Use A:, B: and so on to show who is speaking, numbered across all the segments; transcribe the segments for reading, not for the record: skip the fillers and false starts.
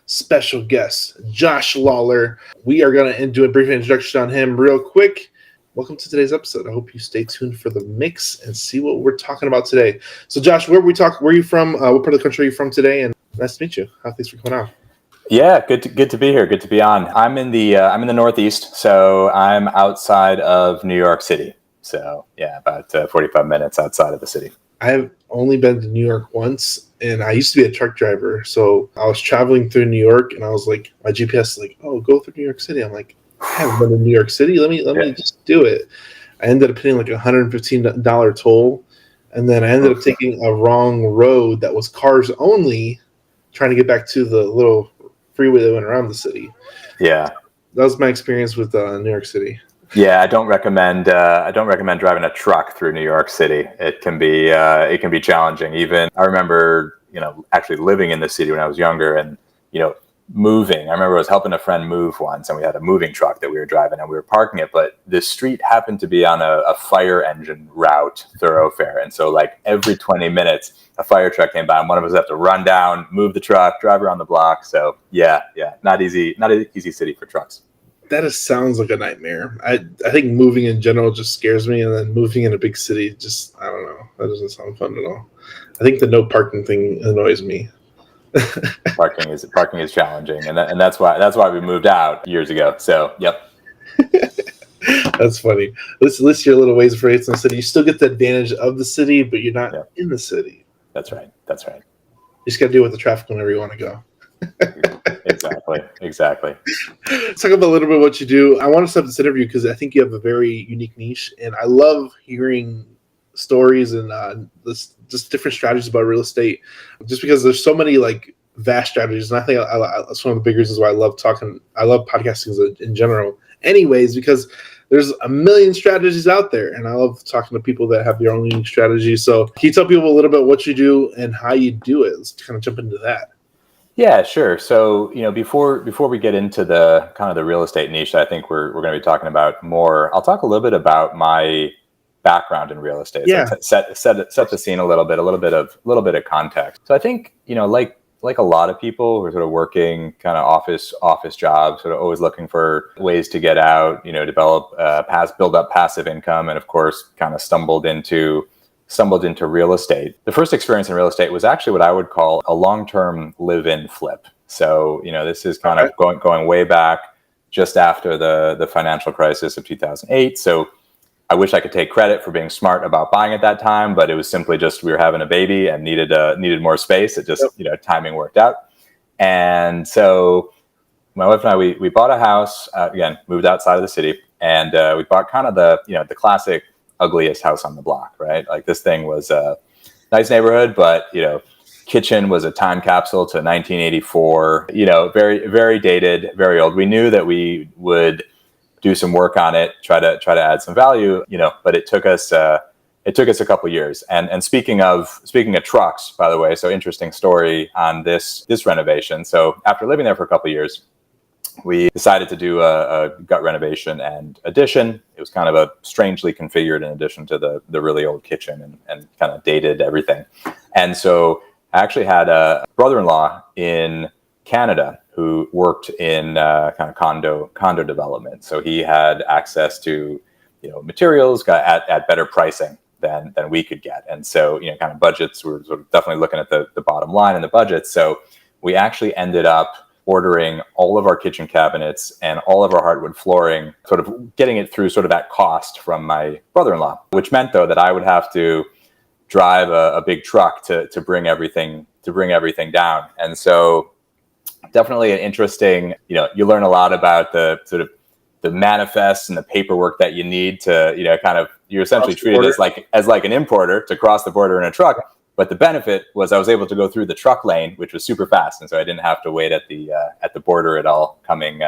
A: special guest, Josh Lawlor. We are going to do a brief introduction on him real quick. Welcome to today's episode. I hope you stay tuned for the mix and see what we're talking about today. So, Josh, where are you from? What part of the country are you from today? And nice to meet you. Thanks for coming on.
B: Yeah, good to be here. Good to be on. I'm in the Northeast, so I'm outside of New York City. So yeah, about 45 minutes outside of the city.
A: I've only been to New York once, and I used to be a truck driver. So I was traveling through New York, and I was like, my GPS is like, oh, go through New York City. I'm like, I haven't been to New York City. Let me just do it. I ended up paying like $115 toll, and then I ended up taking a wrong road that was cars only, trying to get back to the little freeway that went around the city.
B: Yeah,
A: that was my experience with New York City.
B: Yeah, I don't recommend driving a truck through New York City. It can be challenging. Even I remember, actually living in the city when I was younger, and moving. I remember I was helping a friend move once, and we had a moving truck that we were driving, and we were parking it, but this street happened to be on a fire engine route thoroughfare, and so like every 20 minutes a fire truck came by, and one of us had to run down, move the truck, drive around the block. So yeah, not an easy city for trucks.
A: That sounds like a nightmare. I think moving in general just scares me, and then moving in a big city, just, I don't know. That doesn't sound fun at all. I think the no parking thing annoys me.
B: Parking is challenging, and that's why we moved out years ago. So yep.
A: That's funny. At least you're a little ways away from the city. You still get the advantage of the city, but you're not in the city.
B: That's right.
A: You just got to deal with the traffic whenever you want to go.
B: Exactly.
A: Let's talk about a little bit what you do. I want to start this interview because I think you have a very unique niche, and I love hearing stories and just different strategies about real estate, just because there's so many like vast strategies, and I think that's one of the big reasons why I love podcasting in general anyways, because there's a million strategies out there, and I love talking to people that have their own unique strategies. So can you tell people a little bit what you do and how you do it? Let's kind of jump into that.
B: Yeah, sure. So, before we get into the kind of the real estate niche that I think we're going to be talking about more, I'll talk a little bit about my background in real estate.
A: Yeah.
B: So set the scene a little bit of context. So I think, like a lot of people who are sort of working kind of office jobs, sort of always looking for ways to get out, build up passive income, and of course kind of stumbled into real estate. The first experience in real estate was actually what I would call a long-term live-in flip. So, this is kind of going way back just after the financial crisis of 2008. So I wish I could take credit for being smart about buying at that time, but it was simply just we were having a baby and needed more space. It just, timing worked out. And so my wife and I, we bought a house, again, moved outside of the city, and we bought kind of the classic ugliest house on the block, right? Like this thing was a nice neighborhood, but kitchen was a time capsule to 1984. Very very dated, very old. We knew that we would do some work on it, try to add some value, but it took us a couple years. And speaking of trucks, by the way, so interesting story on this renovation. So after living there for a couple of years, we decided to do a gut renovation and addition. It was kind of a strangely configured in addition to the really old kitchen and kind of dated everything. And so I actually had a brother-in-law in Canada who worked in kind of condo development. So he had access to materials at better pricing than we could get. And so kind of budgets, we were sort of definitely looking at the bottom line in the budget. So we actually ended up ordering all of our kitchen cabinets and all of our hardwood flooring, sort of getting it through sort of at cost from my brother-in-law, which meant though that I would have to drive a big truck to bring everything down. And so definitely an interesting, you learn a lot about the sort of the manifests and the paperwork that you need to, kind of, you're essentially treated as like an importer to cross the border in a truck. But the benefit was I was able to go through the truck lane, which was super fast, and so I didn't have to wait at the border at all coming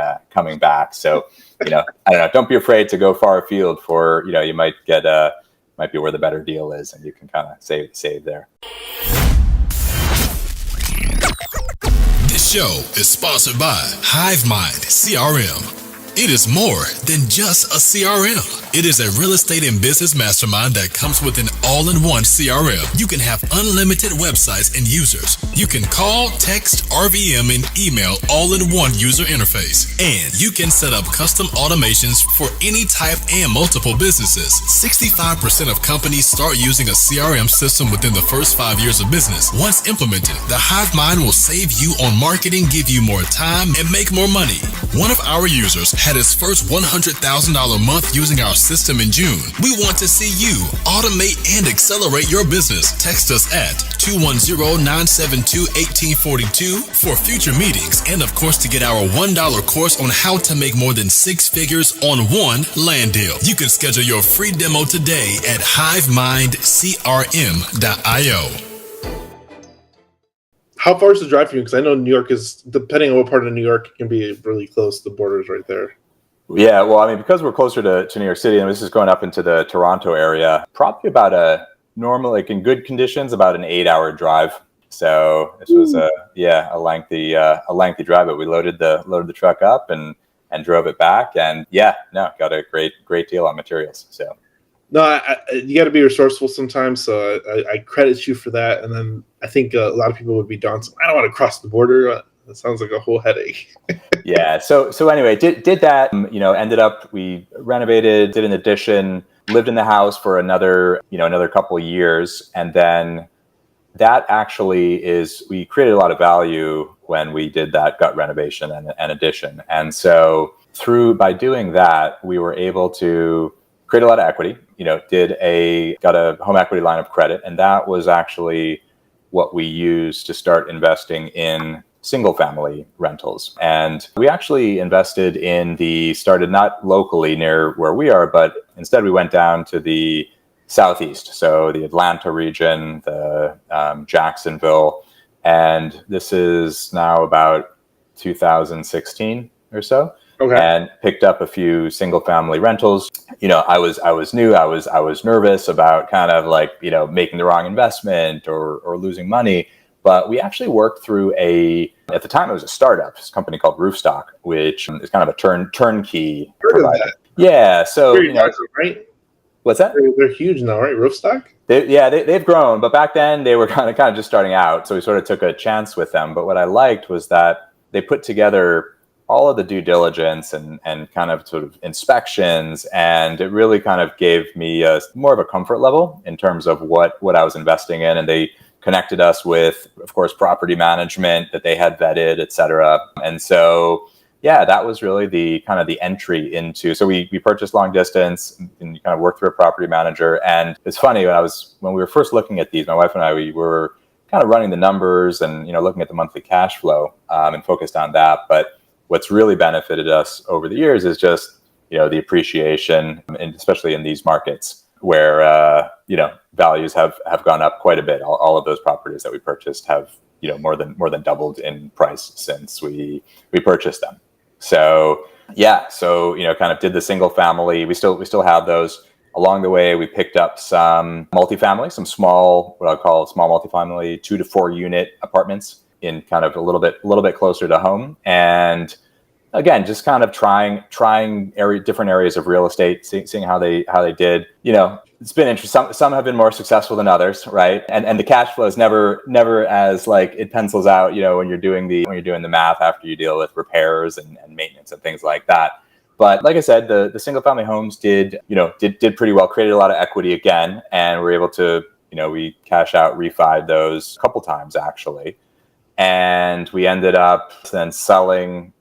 B: back. So, I don't know. Don't be afraid to go far afield for you might be where the better deal is, and you can kind of save there.
C: This show is sponsored by HiveMind CRM. It is more than just a CRM. It is a real estate and business mastermind that comes with an all-in-one CRM. You can have unlimited websites and users. You can call, text, RVM, and email all in one user interface. And you can set up custom automations for any type and multiple businesses. 65% of companies start using a CRM system within the first 5 years of business. Once implemented, the Hive Mind will save you on marketing, give you more time, and make more money. One of our users had his first $100,000 month using our system in June. We want to see you automate and accelerate your business. Text us at 210-972-1842 for future meetings, and of course to get our $1 course on how to make more than 6 figures on one land deal. You can schedule your free demo today at hivemindcrm.io.
A: How far is the drive for you? Because I know New York is, depending on what part of New York, it can be really close. The border's right there.
B: Yeah, well, I mean, because we're closer to New York City, and this is going up into the Toronto area, probably about a normal, like in good conditions, about an 8-hour drive. So this was a lengthy drive, but we loaded the truck up and drove it back, and got a great deal on materials. So.
A: No, you got to be resourceful sometimes. So I credit you for that. And then I think a lot of people would be daunted. I don't want to cross the border. That sounds like a whole headache.
B: Yeah. So anyway, did that. Ended up, we renovated, did an addition, lived in the house for another couple of years, and then that actually we created a lot of value when we did that gut renovation and addition. And so by doing that, we were able to create a lot of equity. Got a home equity line of credit, and that was actually what we used to start investing in single family rentals. And we actually started not locally near where we are, but instead we went down to the Southeast. So the Atlanta region, the Jacksonville, and this is now about 2016 or so.
A: Okay.
B: And picked up a few single family rentals. I was new. I was nervous about kind of like, making the wrong investment or losing money. But we actually worked through at the time it was a startup, this company called Roofstock, which is kind of a turnkey provider. Yeah. So,
A: right?
B: What's that?
A: They're huge now, right? Roofstock?
B: They've grown, but back then they were kind of just starting out. So we sort of took a chance with them. But what I liked was that they put together all of the due diligence and kind of sort of inspections, and it really kind of gave me more of a comfort level in terms of what I was investing in. And they connected us with, of course, property management that they had vetted, et cetera. And so, that was really the kind of the entry into. So we purchased long distance and kind of worked through a property manager. And it's funny, when we were first looking at these, my wife and I, we were kind of running the numbers and looking at the monthly cash flow and focused on that, but what's really benefited us over the years is just, the appreciation, and especially in these markets where, values have gone up quite a bit. All of those properties that we purchased have, more than doubled in price since we purchased them. So, kind of did the single family. We still have those. Along the way, we picked up some multifamily, some small, what I'll call small multifamily, 2 to 4 unit apartments in kind of a little bit closer to home. And again, just kind of trying different areas of real estate, seeing how they did. It's been interesting. Some have been more successful than others, right? And the cash flow is never as like it pencils out, when you're doing the math after you deal with repairs and maintenance and things like that. But like I said, the single family homes did pretty well, created a lot of equity again, and we're able to, we cash out, refied those a couple times actually. And we ended up then selling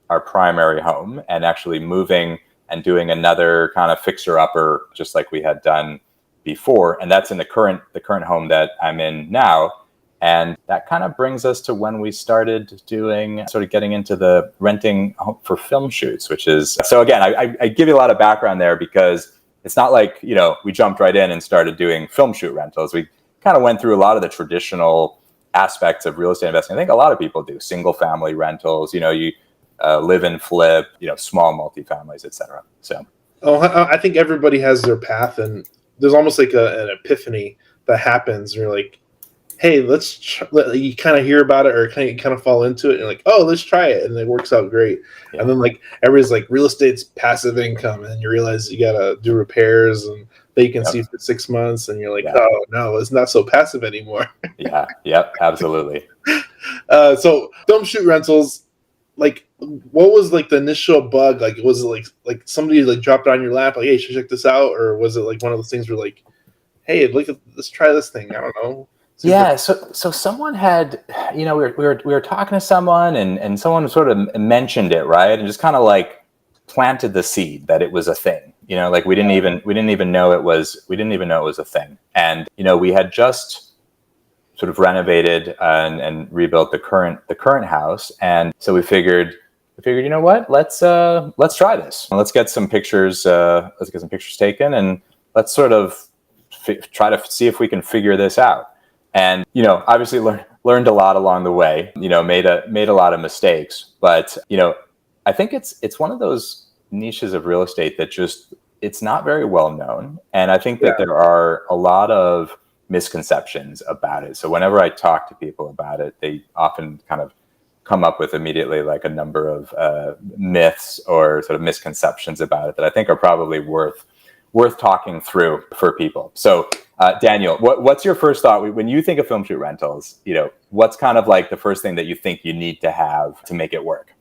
B: our primary home and actually moving and doing another kind of fixer-upper, just like we had done before. And that's in the current home that I'm in now. And that kind of brings us to when we started getting into the renting for film shoots, which is, so again, I give you a lot of background there because it's not like, we jumped right in and started doing film shoot rentals. We kind of went through a lot of the traditional aspects of real estate investing. I think a lot of people do single family rentals, you live and flip, small multifamilies, et cetera. So,
A: I think everybody has their path, and there's almost like an epiphany that happens. And you're like, hey, you kind of hear about it or kind of fall into it, and you're like, oh, let's try it, and it works out great.
B: Yeah.
A: And then like everybody's like, real estate's passive income, and you realize you gotta do repairs and vacancy for 6 months, and you're like, oh no, it's not so passive anymore.
B: Yeah. Yep. Absolutely.
A: So film shoot rentals, like, what was like the initial bug? Like, was it like somebody like dropped it on your lap, like, hey, you should check this out, or was it like one of those things where like, hey, let's try this thing? I don't know.
B: Yeah, so someone had, we were talking to someone, and someone sort of mentioned it, right, and just kind of like planted the seed that it was a thing. Like we didn't even know it was a thing, and we had just sort of renovated and rebuilt the current house, and so we figured, you know what, let's try this. Let's get some pictures. Let's get some pictures taken, and let's sort of try to see if we can figure this out. And, obviously learned a lot along the way, made a lot of mistakes, but, I think it's one of those niches of real estate that it's not very well known. And I think that there are a lot of misconceptions about it. So whenever I talk to people about it, they often kind of come up with immediately like a number of myths or sort of misconceptions about it that I think are probably worth talking through for people. So, Daniel, what's your first thought when you think of film shoot rentals? What's kind of like the first thing that you think you need to have to make it work?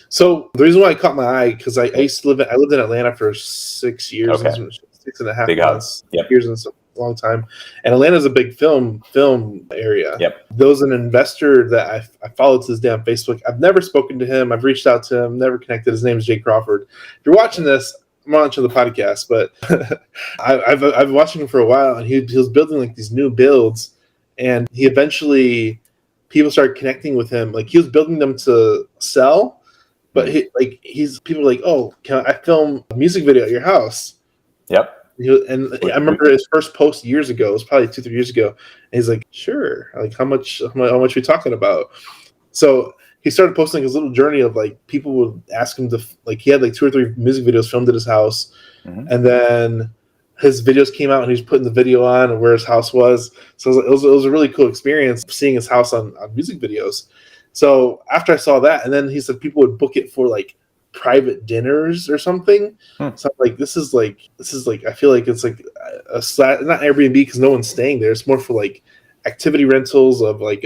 A: So the reason why I caught my eye, because I lived in Atlanta for 6 years, 6.5
B: big
A: months,
B: Yep.
A: years, and a long time. And Atlanta's a big film area.
B: Yep.
A: There was an investor that I followed to this day on Facebook. I've never spoken to him. I've reached out to him, never connected. His name is Jay Crawford. If you're watching this, I'm on to the podcast, but I've been watching him for a while, and he was building like these new builds, and he eventually, people started connecting with him. Like, he was building them to sell, but people were like, oh, can I film a music video at your house?
B: Yep.
A: And I remember his first post years ago. It was probably 2-3 years ago. And he's like, sure. Like, how much are we talking about? So he started posting his little journey of like, people would ask him to, like, he had like 2 or 3 music videos filmed at his house. Mm-hmm. And then his videos came out and he was putting the video on and where his house was. So it was a really cool experience seeing his house on music videos. So after I saw that, and then he said people would book it for like private dinners or something. So I'm like, this is like, I feel like it's like not Airbnb because no one's staying there. It's more for like activity rentals of like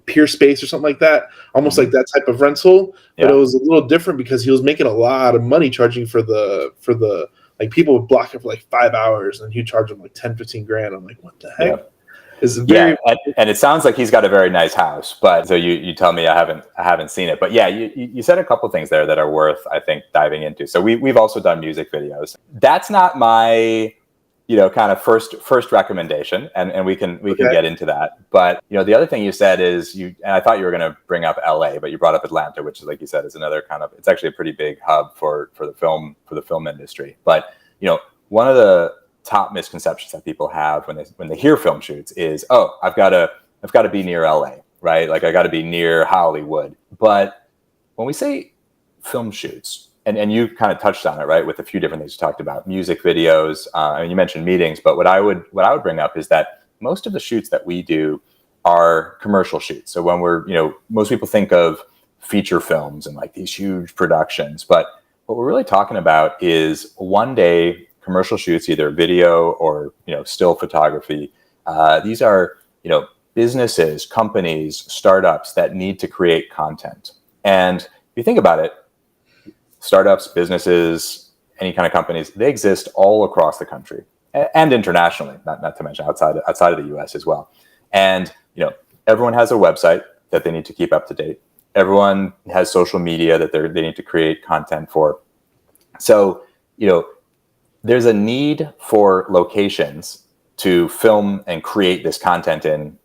A: peer space or something like that, almost like that type of rental. But it was a little different because he was making a lot of money charging for the like, people would block it for like 5 hours and he'd charge them like 10-15 grand. I'm like, what the heck?
B: And it sounds like he's got a very nice house, but so you tell me I haven't seen it, but you said a couple things there that are worth, I think, diving into. So we've also done music videos. That's not my kind of first recommendation, and we can get into that. But the other thing you said is and I thought you were going to bring up LA, but you brought up Atlanta, which is, like you said, is another kind of, it's actually a pretty big hub for the film industry. But one of the top misconceptions that people have when they hear film shoots is, oh, I've got to be near LA, right? Like, I got to be near Hollywood. But when we say film shoots, and you kind of touched on it, right, with a few different things you talked about, music videos, and you mentioned meetings, but what I would bring up is that most of the shoots that we do are commercial shoots. So when we're, most people think of feature films and like these huge productions, but what we're really talking about is one day commercial shoots, either video or still photography. These are businesses, companies, startups that need to create content. And if you think about it, startups, businesses, any kind of companies, they exist all across the country and internationally, not to mention outside of the US as well. And everyone has a website that they need to keep up to date. Everyone has social media that they need to create content for. So there's a need for locations to film and create this content in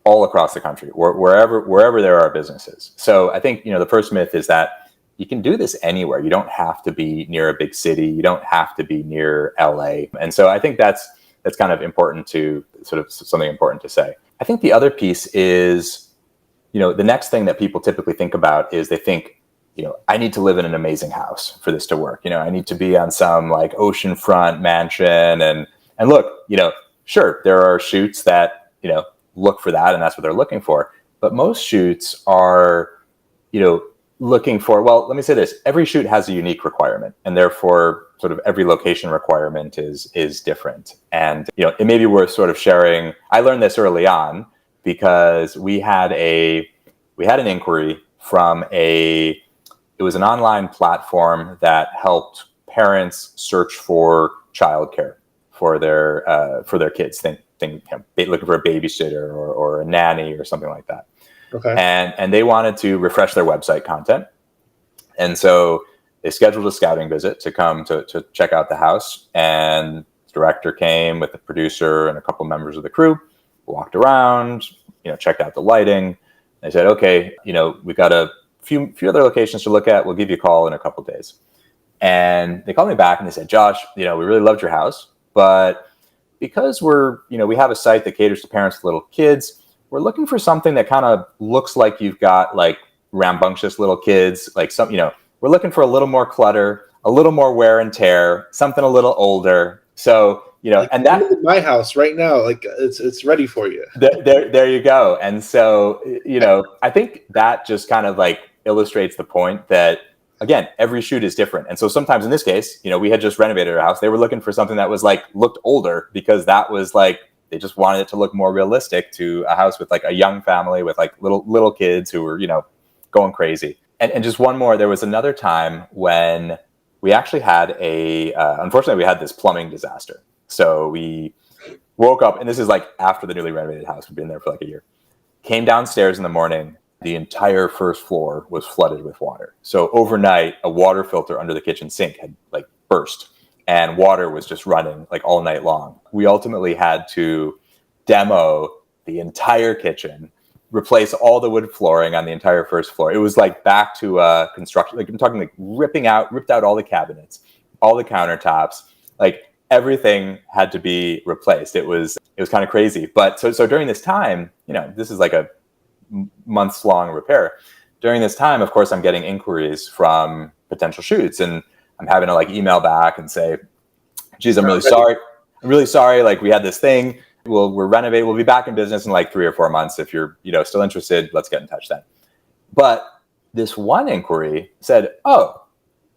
B: all across the country, wherever there are businesses. So I think, the first myth is that you can do this anywhere. You don't have to be near a big city. You don't have to be near LA. And so I think that's kind of important to sort of something important to say. I think the other piece is, the next thing that people typically think about is they think, I need to live in an amazing house for this to work. I need to be on some like oceanfront mansion and look, sure, there are shoots that, look for that and that's what they're looking for. But most shoots are, looking for, well, let me say this, every shoot has a unique requirement, and therefore sort of every location requirement is different. And, it may be worth sort of sharing. I learned this early on because we had an inquiry from it was an online platform that helped parents search for childcare for their kids. Think looking for a babysitter or a nanny or something like that.
A: Okay.
B: And they wanted to refresh their website content. And so they scheduled a scouting visit to come to check out the house. And the director came with the producer and a couple members of the crew, walked around, checked out the lighting. They said, okay, we've got a few other locations to look at. We'll give you a call in a couple of days. And they called me back and they said, Josh, we really loved your house, but because we have a site that caters to parents with little kids, we're looking for something that kind of looks like you've got like rambunctious little kids, like we're looking for a little more clutter, a little more wear and tear, something a little older. So, and that
A: my house right now, like it's ready for you.
B: There you go. And so, I think that just kind of like illustrates the point that, again, every shoot is different. And so sometimes in this case, we had just renovated our house. They were looking for something that was like looked older because that was like, they just wanted it to look more realistic to a house with like a young family with like little kids who were, going crazy. And just one more, there was another time when we actually had unfortunately we had this plumbing disaster. So we woke up, and this is like after the newly renovated house. We've been there for like a year. Came downstairs in the morning. The entire first floor was flooded with water. So overnight, a water filter under the kitchen sink had like burst, and water was just running like all night long. We ultimately had to demo the entire kitchen, replace all the wood flooring on the entire first floor. It was like back to construction. Like I'm talking like ripped out all the cabinets, all the countertops, like everything had to be replaced. It was kind of crazy. But so during this time, this is like a months long repair. During this time, of course, I'm getting inquiries from potential shoots, and I'm having to like email back and say, geez, I'm really sorry. Like we had this thing. We're renovating. We'll be back in business in like 3 or 4 months. If you're, still interested, let's get in touch then. But this one inquiry said, oh,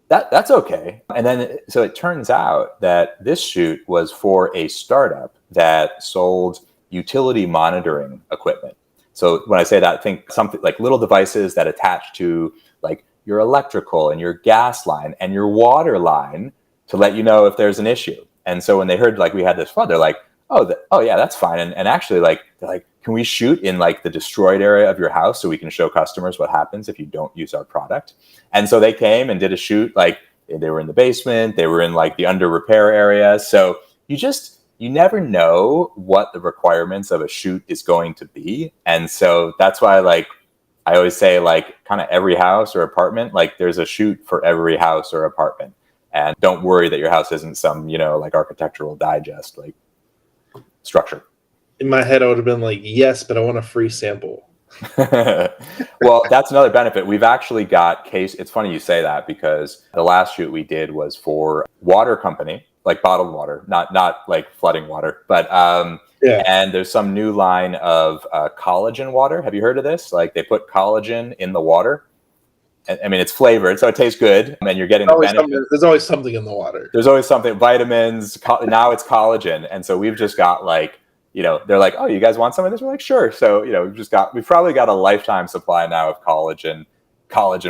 B: that's okay. And then, so it turns out that this shoot was for a startup that sold utility monitoring equipment. So when I say that, think something like little devices that attach to like your electrical and your gas line and your water line to let you know if there's an issue. And so when they heard like we had this flood, they're like, oh yeah, that's fine. And actually they're like, can we shoot in like the destroyed area of your house so we can show customers what happens if you don't use our product? And so they came and did a shoot. Like they were in the basement, they were in like the under repair area. So you never know what the requirements of a shoot is going to be. And so that's why like I always say like kind of every house or apartment, like there's a shoot for every house or apartment. And don't worry that your house isn't some, like architectural digest like structure.
A: In my head, I would have been like, yes, but I want a free sample.
B: Well, that's another benefit. We've actually got it's funny you say that because the last shoot we did was for water company, like bottled water, not like flooding water, but yeah. And there's some new line of collagen water. Have you heard of this? Like they put collagen in the water. I mean, it's flavored, so it tastes good, and you're getting the benefit.
A: There's always something in the water.
B: There's always something, vitamins. Now it's collagen, and so we've just got like, they're like, oh, you guys want some of this? We're like, sure. So we've probably got a lifetime supply now of collagen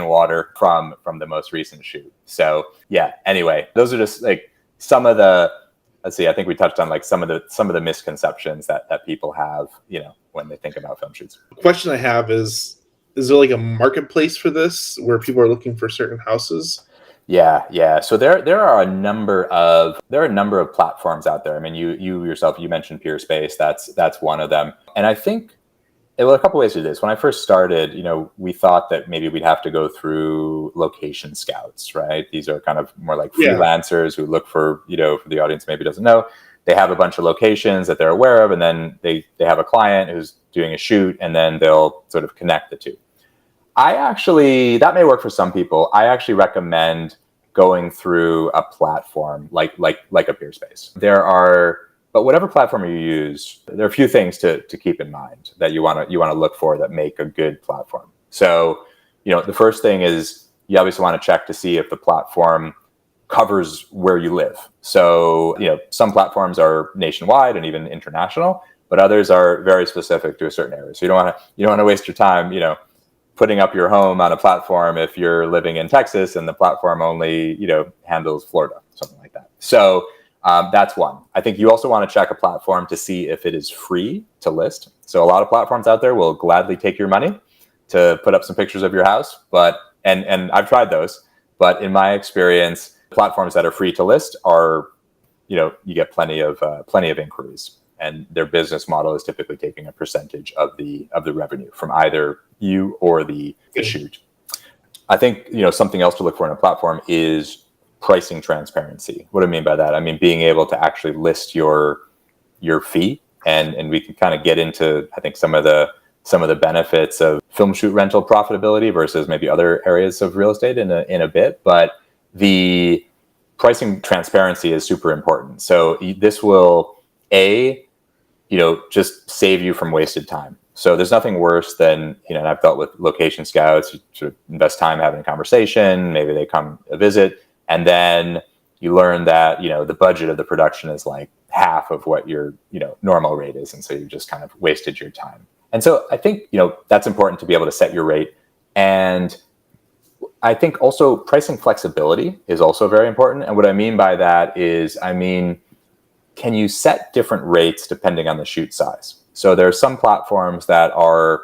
B: water from the most recent shoot. So yeah. Anyway, those are just like some of the. Let's see. I think we touched on like some of the misconceptions that people have, when they think about film shoots.
A: The question I have is there like a marketplace for this where people are looking for certain houses?
B: Yeah. So there are a number of platforms out there. I mean, you yourself, you mentioned Peerspace. That's one of them. And I think a couple ways to do this. When I first started, we thought that maybe we'd have to go through location scouts, right? These are kind of more like freelancers who look for, for the audience maybe doesn't know, they have a bunch of locations that they're aware of, and then they have a client who's doing a shoot, and then they'll sort of connect the two. That may work for some people. I actually recommend going through a platform like a Peerspace. There are But whatever platform you use, there are a few things to keep in mind that you want to look for that make a good platform. So, the first thing is you obviously want to check to see if the platform covers where you live. So, some platforms are nationwide and even international, but others are very specific to a certain area. So you don't want to waste your time, putting up your home on a platform if you're living in Texas and the platform only, handles Florida, something like that. So that's one. I think you also want to check a platform to see if it is free to list. So a lot of platforms out there will gladly take your money to put up some pictures of your house, and I've tried those, but in my experience, platforms that are free to list are, you get plenty of inquiries, and their business model is typically taking a percentage of the revenue from either you or the shoot. I think, something else to look for in a platform is pricing transparency. What do I mean by that? I mean, being able to actually list your fee, and we can kind of get into, I think, some of the benefits of film shoot rental profitability versus maybe other areas of real estate in a bit, but the pricing transparency is super important. So this will, just save you from wasted time. So there's nothing worse than, and I've dealt with location scouts, you sort of invest time having a conversation, maybe they come a visit, and then you learn that, the budget of the production is like half of what your, normal rate is. And so you've just kind of wasted your time. And so I think, that's important to be able to set your rate. And I think also pricing flexibility is also very important. And what I mean by that is, can you set different rates depending on the shoot size? So there are some platforms that are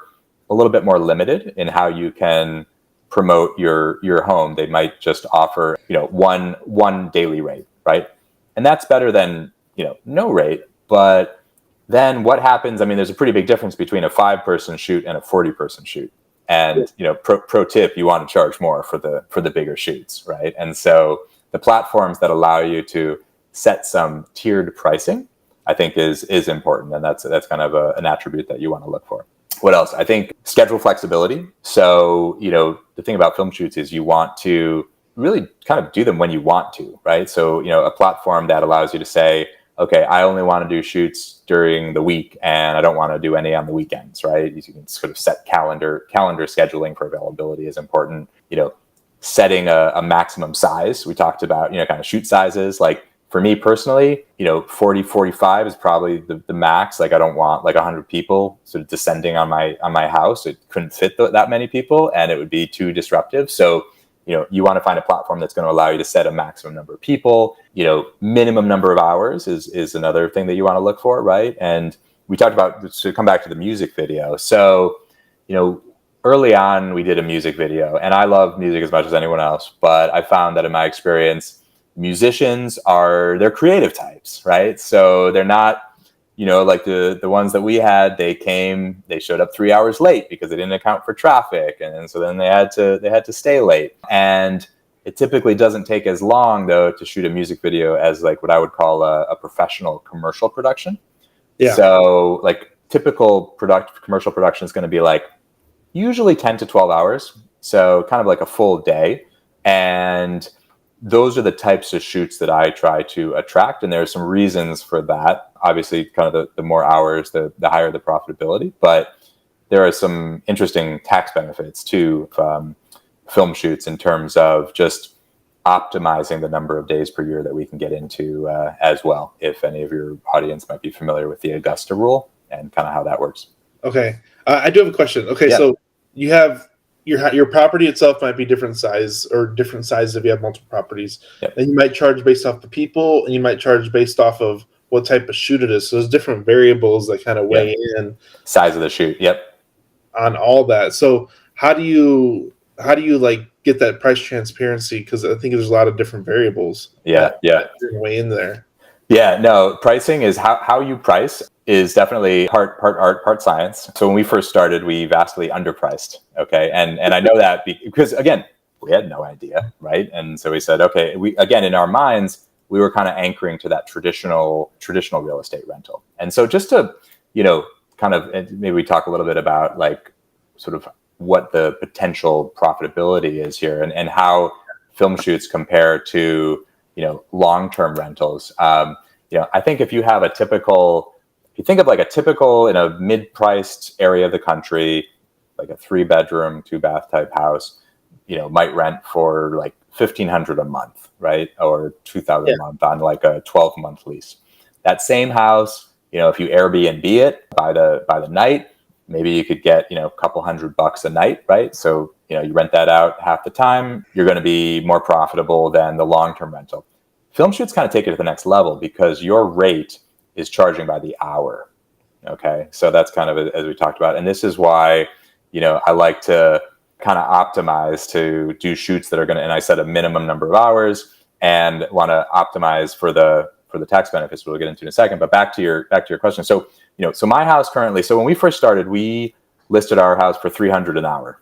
B: a little bit more limited in how you can promote your home. They might just offer, one daily rate, right? And that's better than, no rate. But then what happens? There's a pretty big difference between a 5-person shoot and a 40-person shoot. And, pro tip, you want to charge more for the bigger shoots, right? And so the platforms that allow you to set some tiered pricing, I think is important. And that's kind of an attribute that you want to look for. What else? I think schedule flexibility. So, the thing about film shoots is you want to really kind of do them when you want to, right? So, a platform that allows you to say, okay, I only want to do shoots during the week and I don't want to do any on the weekends, right? You can sort of set calendar scheduling for availability is important. Setting a maximum size. We talked about, kind of shoot sizes. Like for me personally, 40, 45 is probably the max. Like I don't want like 100 people sort of descending on my house. It couldn't fit that many people and it would be too disruptive. So, you want to find a platform that's going to allow you to set a maximum number of people. Minimum number of hours is another thing that you want to look for, right? And we talked about, to come back to the music video. So, early on we did a music video, and I love music as much as anyone else, but I found that in my experience, musicians they're creative types, right? So they're not, like the ones that we had, they showed up 3 hours late because they didn't account for traffic. And so then they had to stay late. And it typically doesn't take as long though to shoot a music video as like what I would call a professional commercial production. Yeah. So like typical commercial production is going to be like usually 10 to 12 hours. So kind of like a full day. And those are the types of shoots that I try to attract. And there are some reasons for that. Obviously, kind of the more hours, the higher the profitability. But there are some interesting tax benefits to film shoots in terms of just optimizing the number of days per year that we can get into as well. If any of your audience might be familiar with the Augusta rule and kind of how that works.
A: Okay. I do have a question. Okay, yeah. So you have your property itself might be different size or different sizes if you have multiple properties. Yep. And you might charge based off the people, and you might charge based off of what type of shoot it is. So there's different variables that kind of weigh in.
B: Size of the shoot. Yep.
A: On all that. So how do you like get that price transparency? Because I think there's a lot of different variables.
B: That
A: weigh in there.
B: Yeah, no, pricing is how you price is definitely part art, part science. So when we first started, we vastly underpriced. Okay. And I know that because again, we had no idea. Right. And so we said, okay, again, in our minds, we were kind of anchoring to that traditional real estate rental. And so just to, kind of maybe we talk a little bit about like sort of what the potential profitability is here and how film shoots compare to, long-term rentals. I think if you have if you think of like a typical in a mid-priced area of the country, like a 3-bedroom, 2-bath type house, might rent for like $1,500 a month, right? Or $2,000 a month on like a 12-month lease. That same house, if you Airbnb it by the night, maybe you could get, a couple $100 a night, right? So, you rent that out half the time, you're going to be more profitable than the long-term rental. Film shoots kind of take it to the next level because your rate is charging by the hour. Okay. So that's kind of as we talked about. And this is why, I like to kind of optimize to do shoots that are going to, and I set a minimum number of hours and want to optimize for the tax benefits we'll get into in a second. But back to your question. So, so my house currently, so when we first started, we listed our house for $300 an hour.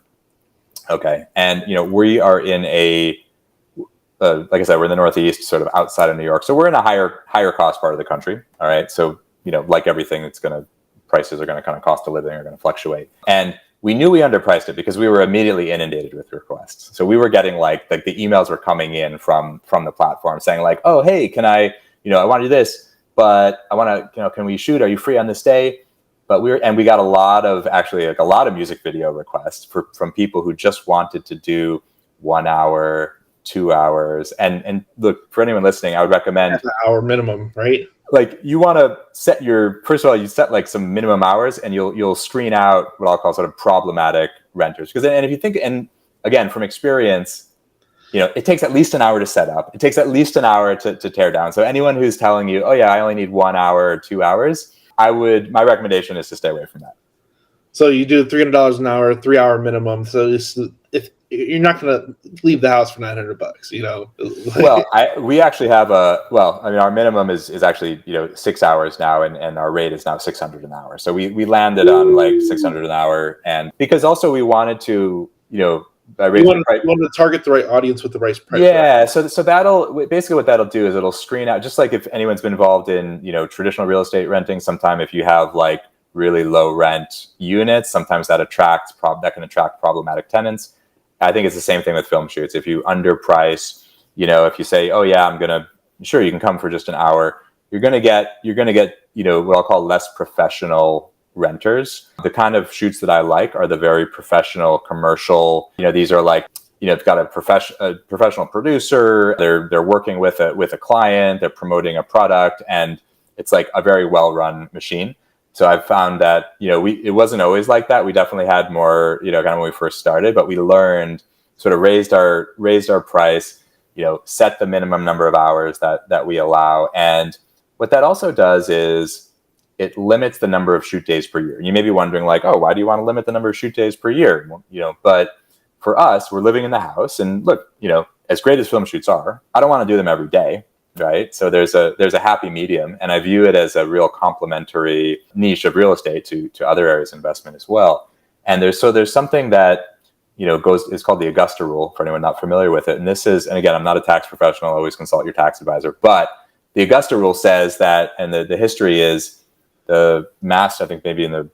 B: Okay. And, we are in like I said, we're in the Northeast, sort of outside of New York. So we're in a higher cost part of the country. All right. So, like everything, prices are going to kind of cost of living are going to fluctuate. And we knew we underpriced it because we were immediately inundated with requests. So we were getting like the emails were coming in from the platform saying like, oh, hey, can I want to do this, but I want to, can we shoot? Are you free on this day? But we got a lot of music video requests from people who just wanted to do 1 hour, 2 hours. And look, for anyone listening, I would recommend
A: an hour minimum, right?
B: Like you want to set you set like some minimum hours and you'll screen out what I'll call sort of problematic renters. Because if you think, and again, from experience, it takes at least an hour to set up. It takes at least an hour to tear down. So anyone who's telling you, oh yeah, I only need 1 hour or 2 hours, my recommendation is to stay away from that.
A: So you do $300 an hour, 3 hour minimum. So if you're not going to leave the house for $900,
B: Well, we actually have our minimum is actually 6 hours now, and our rate is now $600 an hour. So we landed on like $600 an hour, and because also we wanted to raise the price.
A: You want to target the right audience with the right price.
B: Yeah, so that'll basically what that'll do is it'll screen out, just like if anyone's been involved in traditional real estate renting. Sometime if you have like really low rent units, sometimes that can attract problematic tenants. I think it's the same thing with film shoots. If you underprice, if you say, oh yeah, sure, you can come for just an hour, you're gonna get what I'll call less professional renters. The kind of shoots that I like are the very professional commercial. These are like, it's got a professional producer. They're working with a client. They're promoting a product, and it's like a very well-run machine. So I've found that it wasn't always like that. We definitely had more kind of when we first started, but we learned, sort of raised our price, set the minimum number of hours that we allow, and what that also does is it limits the number of shoot days per year. And you may be wondering like, oh, why do you want to limit the number of shoot days per year? But for us, we're living in the house, and look, as great as film shoots are, I don't want to do them every day. Right. So there's a happy medium, and I view it as a real complementary niche of real estate to other areas of investment as well. And there's something that, is called the Augusta rule for anyone not familiar with it. And and again, I'm not a tax professional, always consult your tax advisor, but the Augusta rule says that, and the history is I think maybe in the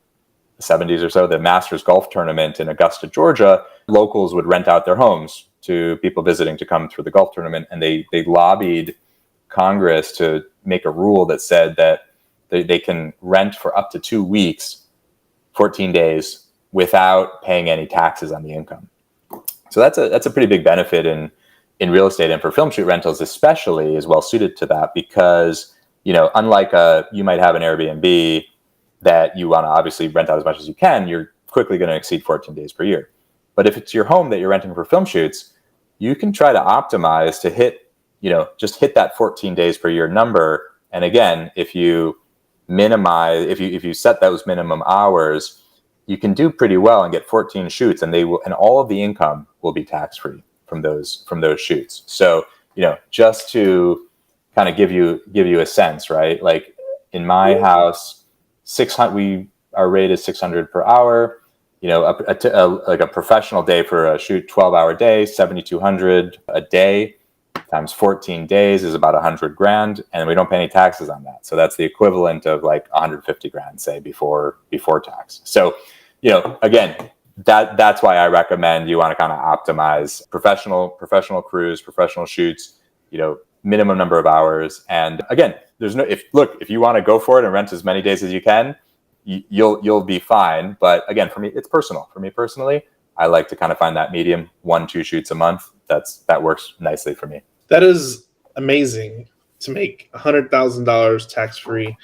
B: 70s or so, the Masters golf tournament in Augusta, Georgia, locals would rent out their homes to people visiting to come through the golf tournament. And they lobbied Congress to make a rule that said that they can rent for up to 2 weeks, 14 days, without paying any taxes on the income. So that's a pretty big benefit in real estate, and for film shoot rentals especially is well suited to that because, unlike you might have an Airbnb that you want to obviously rent out as much as you can, you're quickly going to exceed 14 days per year. But if it's your home that you're renting for film shoots, you can try to optimize to hit that 14 days per year number. And again, if you set those minimum hours, you can do pretty well and get 14 shoots, and all of the income will be tax free from those shoots. So, just to kind of give you a sense, right? Like in my house, our rate is $600 per hour. Like a professional day for a shoot, 12-hour day, $7,200 a day. Times 14 days is about $100,000, and we don't pay any taxes on that. So that's the equivalent of like $150,000, say, before tax. So, again, that's why I recommend you want to kind of optimize professional crews, professional shoots, minimum number of hours. And again, there's no, if you want to go for it and rent as many days as you can, you'll be fine. But again, for me, it's personal. For me personally, I like to kind of find that medium, 1-2 shoots a month. That works nicely for me.
A: That is amazing to make $100,000 tax free.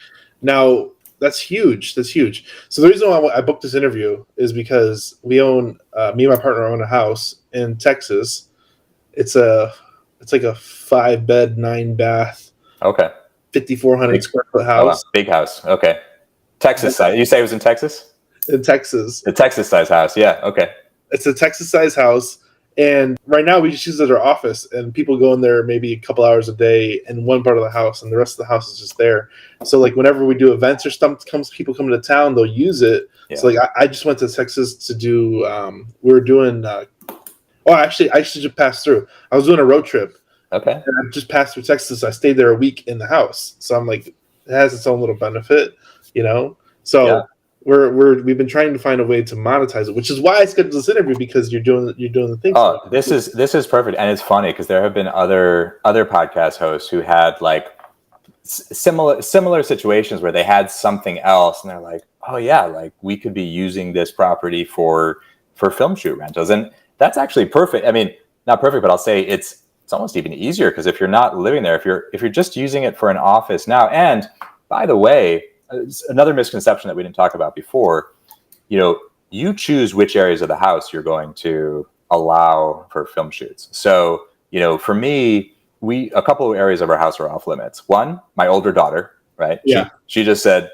A: Now that's huge. That's huge. So the reason why I booked this interview is because we own, me and my partner own a house in Texas. It's like a 5-bed, 9-bath.
B: Okay.
A: 5,400 square foot house.
B: Oh, wow. Big house. Okay. Texas size. You say it was in Texas?
A: In Texas.
B: The Texas size house. Yeah. Okay.
A: It's a Texas size house. And right now we just use it as our office, and people go in there maybe a couple hours a day in one part of the house, and the rest of the house is just there. So like whenever we do events or stuff, people come to town, they'll use it. Yeah. So like I just went to Texas to do, we were doing, I actually just passed through. I was doing a road trip.
B: Okay.
A: And I just passed through Texas. I stayed there a week in the house. So I'm like, it has its own little benefit, you know? So yeah. We've been trying to find a way to monetize it, which is why I scheduled this interview, because you're doing the thing.
B: Oh, this is perfect. And it's funny because there have been other podcast hosts who had like similar situations where they had something else and they're like, oh yeah, like we could be using this property for film shoot rentals. And that's actually perfect. I mean, not perfect, but I'll say it's almost even easier, because if you're not living there, if you're just using it for an office now, and by the way, another misconception that we didn't talk about before, you choose which areas of the house you're going to allow for film shoots. So, for me, a couple of areas of our house are off limits. One, my older daughter, right?
A: Yeah.
B: She just said,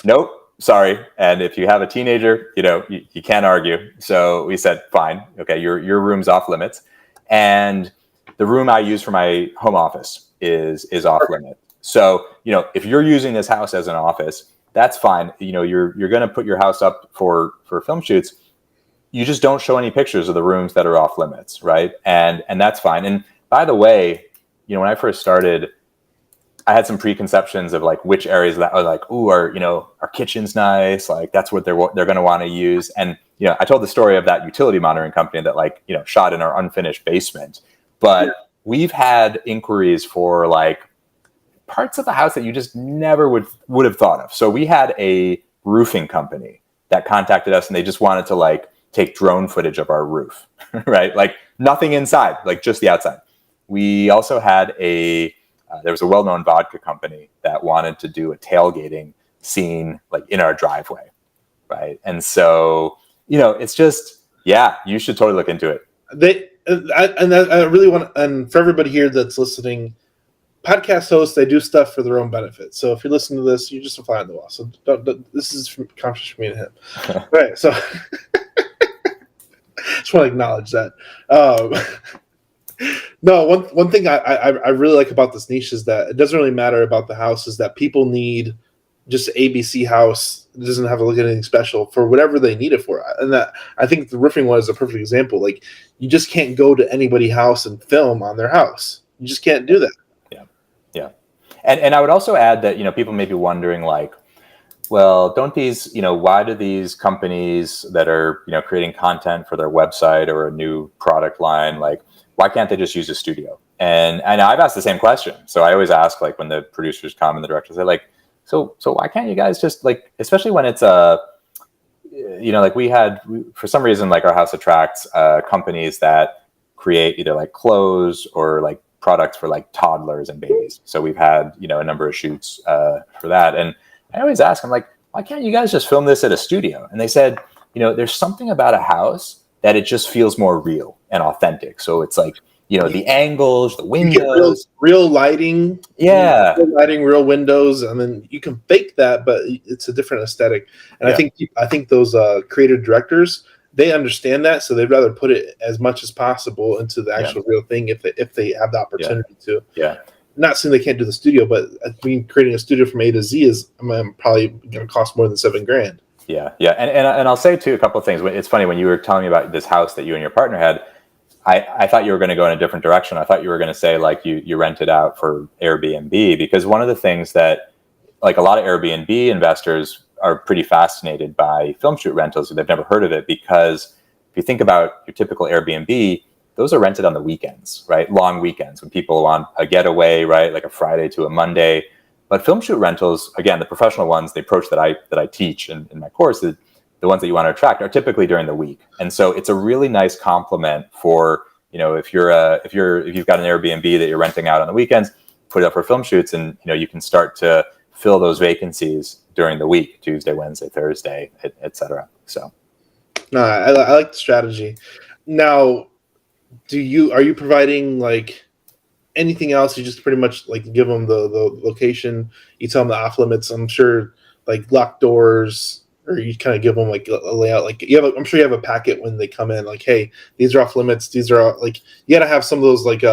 B: nope, sorry. And if you have a teenager, you can't argue. So we said, fine. Okay. Your room's off limits. And the room I use for my home office is off limit. So, if you're using this house as an office, that's fine. You're going to put your house up for film shoots. You just don't show any pictures of the rooms that are off limits, right? And that's fine. And by the way, when I first started, I had some preconceptions of like which areas that are like, our kitchen's nice, like that's what they're going to want to use. And I told the story of that utility monitoring company that shot in our unfinished basement. But we've had inquiries for like parts of the house that you just never would have thought of. So we had a roofing company that contacted us, and they just wanted to like take drone footage of our roof, right? Like nothing inside, like just the outside. We also had there was a well-known vodka company that wanted to do a tailgating scene like in our driveway, right? And so, it's just, you should totally look into it.
A: I really want, and for everybody here that's listening, podcast hosts, they do stuff for their own benefit. So if you're listening to this, you're just a fly on the wall. So this is conscious for me and him. Right. So just want to acknowledge that. No, one thing I really like about this niche is that it doesn't really matter about the house, is that people need just ABC house. It doesn't have to look at anything special for whatever they need it for. And that, I think the roofing one is a perfect example. Like you just can't go to anybody's house and film on their house. You just can't do that.
B: Yeah. And I would also add that, people may be wondering like, well, don't these, why do these companies that are, creating content for their website or a new product line, like, why can't they just use a studio? And I've asked the same question. So I always ask, like, when the producers come and the directors, they're like, so why can't you guys just like, especially when it's like for some reason, like our house attracts companies that create either like clothes or like products for like toddlers and babies. So we've had, a number of shoots for that. And I always ask, I'm like, why can't you guys just film this at a studio? And they said, there's something about a house that it just feels more real and authentic. So it's like, the angles, the windows,
A: real lighting,
B: real
A: lighting, real windows. And then you can fake that, but it's a different aesthetic. And I think those creative directors, they understand that, so they'd rather put it as much as possible into the actual real thing if they have the opportunity to.
B: Yeah.
A: Not saying they can't do the studio, but I mean, creating a studio from A to Z is probably going to cost more than $7,000.
B: Yeah. And I'll say too a couple of things. It's funny, when you were telling me about this house that you and your partner had, I thought you were going to go in a different direction. I thought you were going to say like you rent it out for Airbnb, because one of the things that like a lot of Airbnb investors are pretty fascinated by film shoot rentals. They've never heard of it, because if you think about your typical Airbnb, those are rented on the weekends, right? Long weekends when people want a getaway, right? Like a Friday to a Monday. But film shoot rentals, again, the professional ones, the approach that I teach in my course, the ones that you want to attract are typically during the week. And so it's a really nice complement for, if you've got an Airbnb that you're renting out on the weekends, put it up for film shoots, and you can start to fill those vacancies during the week, Tuesday, Wednesday, Thursday, et cetera. So
A: no, I like the strategy. Now, are you providing like anything else? You just pretty much like give them the location, you tell them the off limits, I'm sure, like locked doors, or you kind of give them like a layout, like I'm sure you have a packet when they come in, like, hey, these are off limits, these are like, you got to have some of those like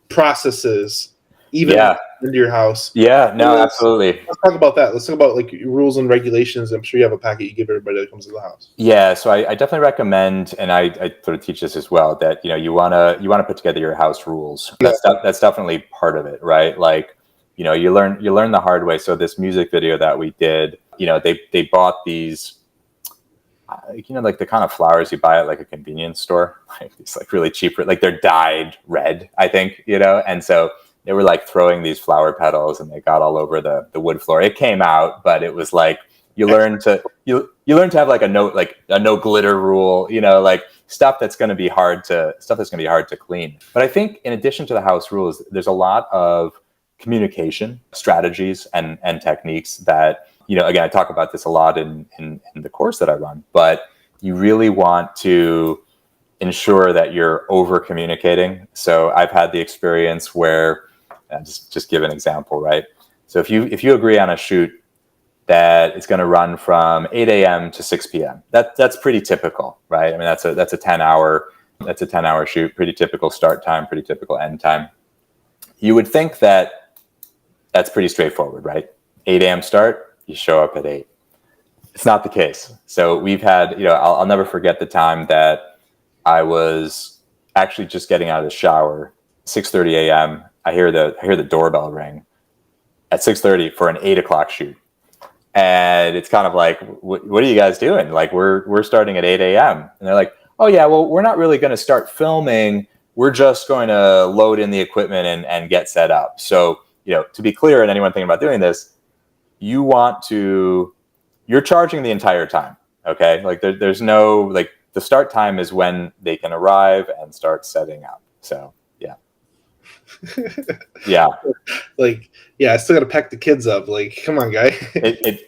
A: processes even into your house.
B: Yeah, no, absolutely.
A: Let's talk about that. Let's talk about like rules and regulations. I'm sure you have a packet you give everybody that comes to the house.
B: Yeah, so I definitely recommend, and I sort of teach this as well, that you want to put together your house rules. That's definitely part of it, right? Like, you learn the hard way. So this music video that we did, they bought these, like the kind of flowers you buy at like a convenience store, like these like really cheap, like they're dyed red, I think, and so they were like throwing these flower petals and they got all over the wood floor. It came out, but it was like, you learn to have like a no glitter rule, like stuff that's going to be hard to clean. But I think in addition to the house rules, there's a lot of communication strategies and techniques that, again, I talk about this a lot in the course that I run, but you really want to ensure that you're over communicating. So I've had the experience where, just give an example, right? So if you agree on a shoot that it's going to run from 8 a.m. to 6 p.m., that's pretty typical, right? I mean, that's a 10-hour shoot, pretty typical start time, pretty typical end time. You would think that that's pretty straightforward, right? 8 a.m. start, you show up at 8. It's not the case. So we've had, I'll never forget the time that I was actually just getting out of the shower, 6:30 a.m. I hear the doorbell ring at 6:30 for an 8 o'clock shoot. And it's kind of like, what are you guys doing? Like, we're starting at 8 a.m. And they're like, oh yeah, well, we're not really going to start filming. We're just going to load in the equipment and get set up. So, to be clear, and anyone thinking about doing this, you're charging the entire time. Okay. Like there's no, like, the start time is when they can arrive and start setting up. So yeah. Yeah.
A: Like, yeah, I still got to pack the kids up. Like, come on, guy.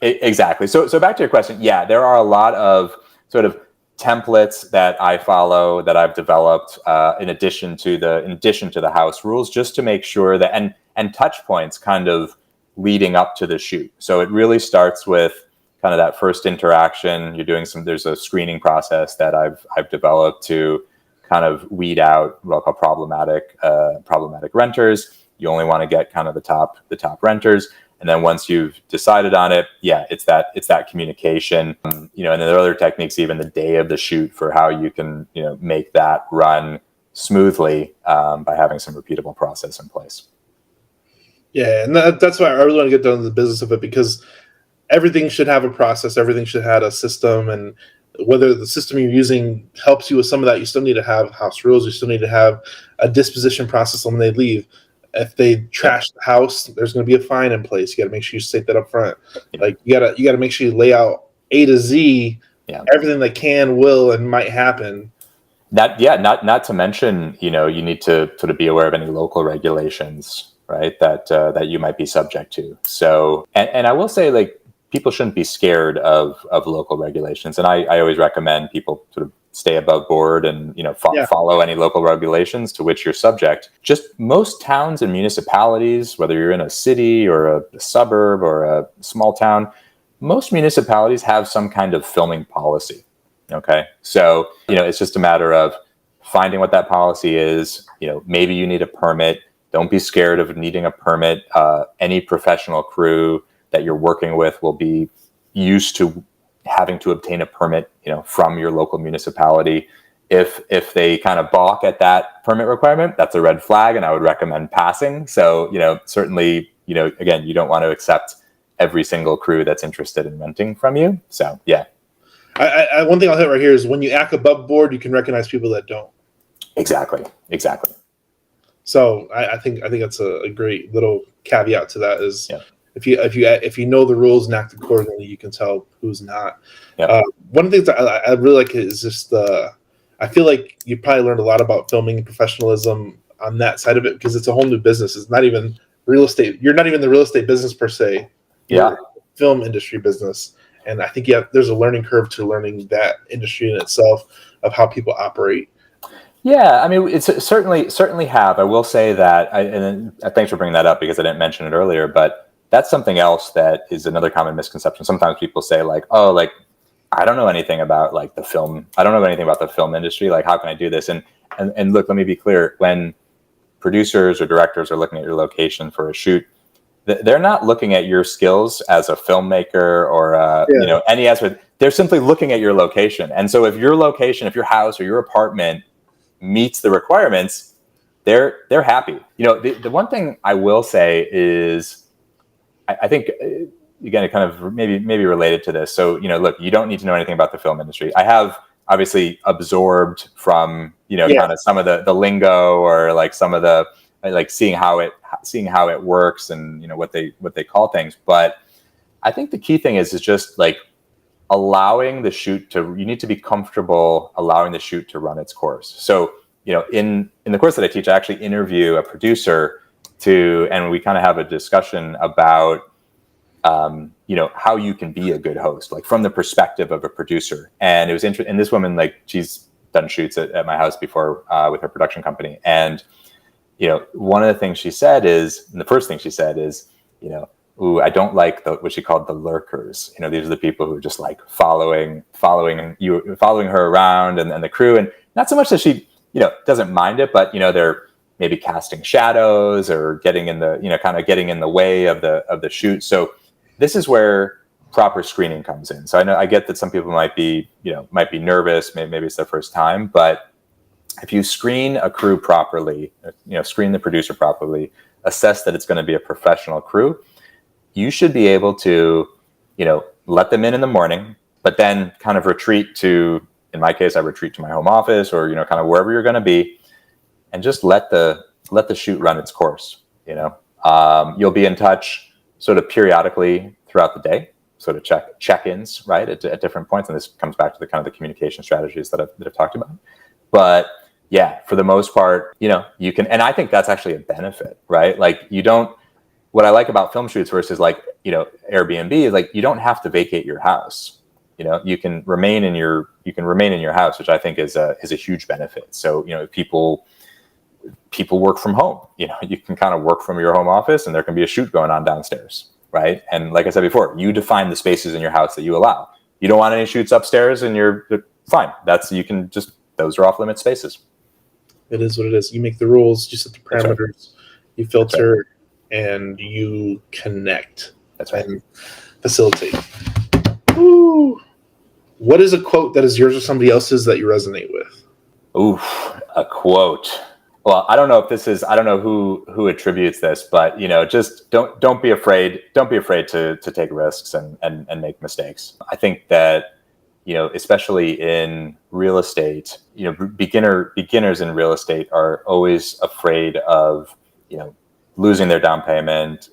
B: Exactly. So back to your question. Yeah, there are a lot of sort of templates that I follow, that I've developed in addition to the house rules, just to make sure that, and touch points kind of leading up to the shoot. So it really starts with kind of that first interaction. There's a screening process that I've developed to kind of weed out what I'll call problematic renters. You only want to get kind of the top renters. And then once you've decided on it, yeah, it's that communication, and then there are other techniques, even the day of the shoot, for how you can, make that run smoothly by having some repeatable process in place.
A: Yeah. And that's why I really want to get down to the business of it, because everything should have a process. Everything should have a system. And whether the system you're using helps you with some of that, you still need to have house rules. You still need to have a disposition process when they leave. If they trash the house, there's going to be a fine in place. You got to make sure you state that up front. Like you got to make sure you lay out A to Z, everything that can, will, and might happen.
B: Not to mention, you need to sort of be aware of any local regulations, right? That you might be subject to. So, and I will say, like, people shouldn't be scared of local regulations. And I always recommend people sort of stay above board and, follow any local regulations to which you're subject. Just most towns and municipalities, whether you're in a city or a suburb or a small town, most municipalities have some kind of filming policy. Okay. So, it's just a matter of finding what that policy is. Maybe you need a permit. Don't be scared of needing a permit. Any professional crew that you're working with will be used to having to obtain a permit, from your local municipality. If they kind of balk at that permit requirement, that's a red flag, and I would recommend passing. So, certainly, again, you don't want to accept every single crew that's interested in renting from you. So, yeah.
A: I one thing I'll hit right here is when you act above board, you can recognize people that don't.
B: Exactly.
A: So I think that's a great little caveat to that is, if you know the rules and act accordingly, you can tell who's not.
B: Yep.
A: One of the things that I really like is just I feel like you probably learned a lot about filming and professionalism on that side of it, because it's a whole new business. It's not even real estate. You're not even the real estate business per se.
B: Yeah.
A: You're film industry business. And I think there's a learning curve to learning that industry in itself, of how people operate.
B: Yeah, I mean, it's certainly have. I will say that, and thanks for bringing that up, because I didn't mention it earlier, but that's something else that is another common misconception. Sometimes people say like, oh, like, I don't know anything about like the film. I don't know anything about the film industry. Like, how can I do this? And look, let me be clear. When producers or directors are looking at your location for a shoot, they're not looking at your skills as a filmmaker or any aspect. They're simply looking at your location. And so if your location, if your house or your apartment meets the requirements, they're happy. The one thing I will say is, I think, again, it kind of maybe related to this. So, look, you don't need to know anything about the film industry. I have obviously absorbed from, kind of some of the lingo, or like some of the, like seeing how it works, and, what they call things. But I think the key thing is just like allowing the shoot you need to be comfortable allowing the shoot to run its course. So, in the course that I teach, I actually interview a producer and we kind of have a discussion about, how you can be a good host, like from the perspective of a producer. And it was interesting. And this woman, like, she's done shoots at my house before with her production company. And, one of the things she said is, and the first thing she said is, ooh, I don't like what she called the lurkers. These are the people who are just like following her around, and the crew. And not so much that she, doesn't mind it, but, they're maybe casting shadows or getting in the, kind of getting in the way of the shoot. So this is where proper screening comes in. So I get that some people might be nervous, maybe it's their first time, but if you screen a crew properly, screen the producer properly, assess that it's going to be a professional crew, you should be able to, let them in the morning, but then kind of retreat to, in my case, I retreat to my home office, or, kind of wherever you're going to be, and just let the shoot run its course. You'll be in touch sort of periodically throughout the day, sort of check-ins, right, at different points. And this comes back to the kind of the communication strategies that I've talked about. But yeah, for the most part, you can, and I think that's actually a benefit, right? Like, what I like about film shoots versus like, Airbnb is like, you don't have to vacate your house. You can remain in your house, which I think is a huge benefit. So, people work from home, you can kind of work from your home office, and there can be a shoot going on downstairs, right? And like I said before, you define the spaces in your house that you allow. You don't want any shoots upstairs, and you're fine. Those are off limit spaces.
A: It is what it is. You make the rules, you set the parameters, you filter, and you connect.
B: That's right.
A: And facilitate. Ooh. What is a quote that is yours or somebody else's that you resonate with?
B: Ooh, a quote. Well, I don't know who attributes this, but just don't be afraid. Don't be afraid to take risks and make mistakes. I think that, especially in real estate, beginners in real estate are always afraid of, losing their down payment,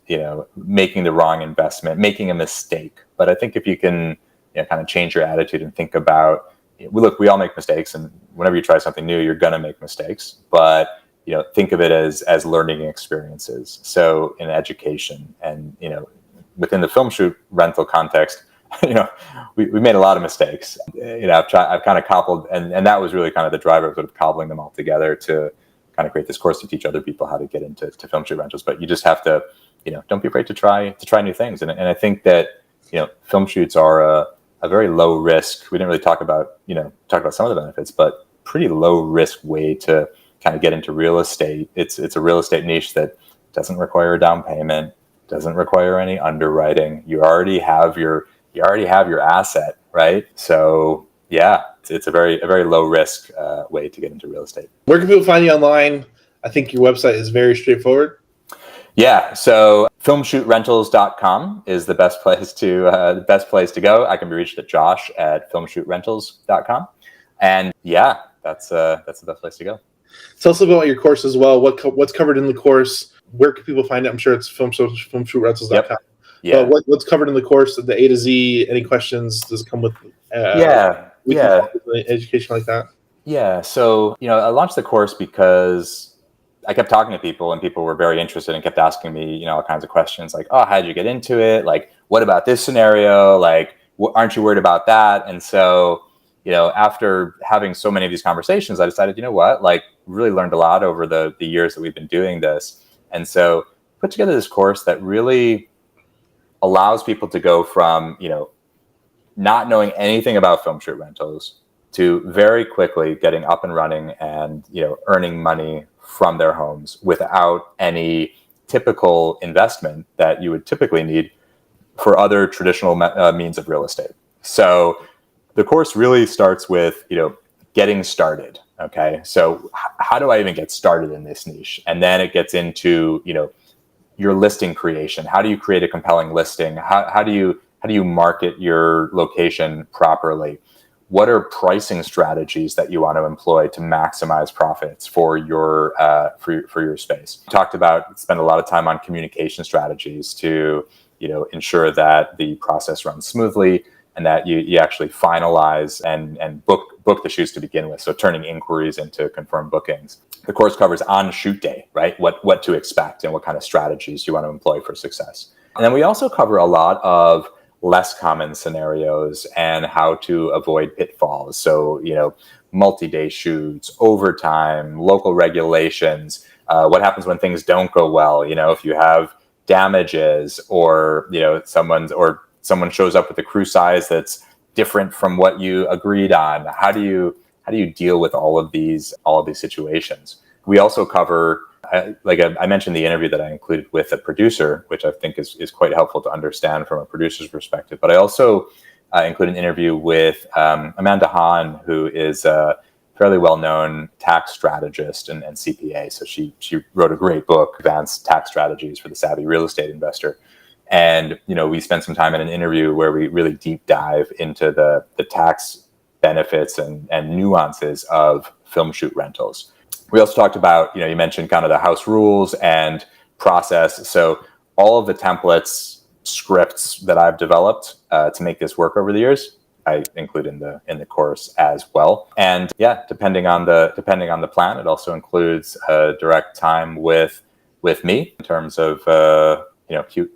B: making the wrong investment, making a mistake. But I think if you can, kind of change your attitude and think about, look, we all make mistakes, and whenever you try something new, you're going to make mistakes, but, think of it as learning experiences. So in education and, within the film shoot rental context, we made a lot of mistakes. I've kind of cobbled, and that was really kind of the driver of sort of cobbling them all together to kind of create this course to teach other people how to get into film shoot rentals. But you just have to, don't be afraid to try new things. And I think that, film shoots are a very low risk. We didn't really talk about some of the benefits, but pretty low risk way to kind of get into real estate. It's a real estate niche that doesn't require a down payment, doesn't require any underwriting. You already have your asset, right? So yeah, it's a very low risk way to get into real estate.
A: Where can people find you online? I think your website is very straightforward.
B: Yeah, so filmshootrentals.com is the best place to go. I can be reached at josh@filmshootrentals.com. And yeah, that's the best place to go.
A: Tell us about your course as well. What's covered in the course? Where can people find it? I'm sure it's filmshootrentals.com.
B: Yeah.
A: But what's covered in the course, the A to Z? Any questions? Does it come with?
B: Yeah.
A: Education like that.
B: Yeah. So, I launched the course because I kept talking to people and people were very interested and kept asking me, all kinds of questions like, oh, how did you get into it? Like, what about this scenario? Like, aren't you worried about that? And so, after having so many of these conversations, I decided, like, really learned a lot over the years that we've been doing this. And so put together this course that really allows people to go from, not knowing anything about film shoot rentals to very quickly getting up and running and, earning money from their homes without any typical investment that you would typically need for other traditional means of real estate. So the course really starts with, getting started. Okay. So how do I even get started in this niche? And then it gets into, your listing creation. How do you create a compelling listing? How do you market your location properly? What are pricing strategies that you want to employ to maximize profits for your space? Talked about, spend a lot of time on communication strategies to ensure that the process runs smoothly and that you actually finalize and book the shoots to begin with. So turning inquiries into confirmed bookings. The course covers on shoot day, right? What to expect and what kind of strategies you want to employ for success. And then we also cover a lot of less common scenarios and how to avoid pitfalls. So, multi-day shoots, overtime, local regulations, what happens when things don't go well, if you have damages or, someone shows up with a crew size that's different from what you agreed on. How do you deal with all of these situations? We also cover, like I mentioned, the interview that I included with a producer, which I think is quite helpful to understand from a producer's perspective. But I also include an interview with Amanda Hahn, who is a fairly well-known tax strategist and CPA. So she wrote a great book, Advanced Tax Strategies for the Savvy Real Estate Investor. And, we spent some time in an interview where we really deep dive into the tax benefits and nuances of film shoot rentals. We also talked about, you mentioned kind of the house rules and process. So all of the templates, scripts that I've developed to make this work over the years, I include in the course as well. And yeah, depending on the plan, it also includes direct time with me in terms of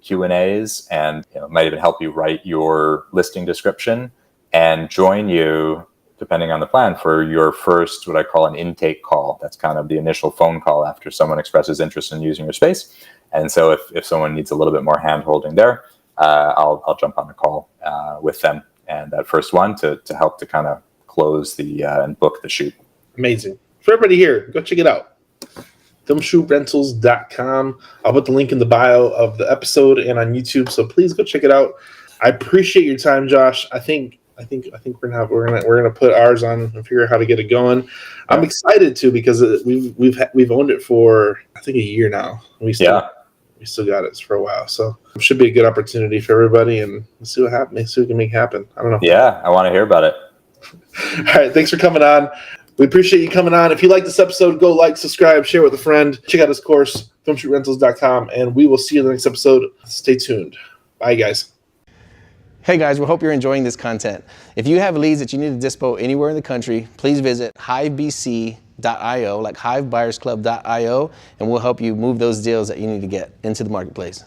B: Q&As, and might even help you write your listing description and join you, depending on the plan, for your first, what I call an intake call. That's kind of the initial phone call after someone expresses interest in using your space. And so if someone needs a little bit more hand holding there, I'll jump on the call with them and that first one to help to kind of close and book the shoot.
A: Amazing. For everybody here, go check it out. filmshootrentals.com. I'll put the link in the bio of the episode and on YouTube, so please go check it out. I appreciate your time, Josh. I think we're gonna put ours on and figure out how to get it going. Yeah. I'm excited too because we've owned it for I think a year now. We still got it for a while, so it should be a good opportunity for everybody, and let's see what happens. Let's see what we can make happen. I don't know.
B: Yeah, I want to hear about it.
A: All right, thanks for coming on. We appreciate you coming on. If you like this episode, go like, subscribe, share with a friend. Check out his course, filmshootrentals.com, and we will see you in the next episode. Stay tuned. Bye, guys.
D: Hey guys, we hope you're enjoying this content. If you have leads that you need to dispo anywhere in the country, please visit hivebc.io, like hivebuyersclub.io, and we'll help you move those deals that you need to get into the marketplace.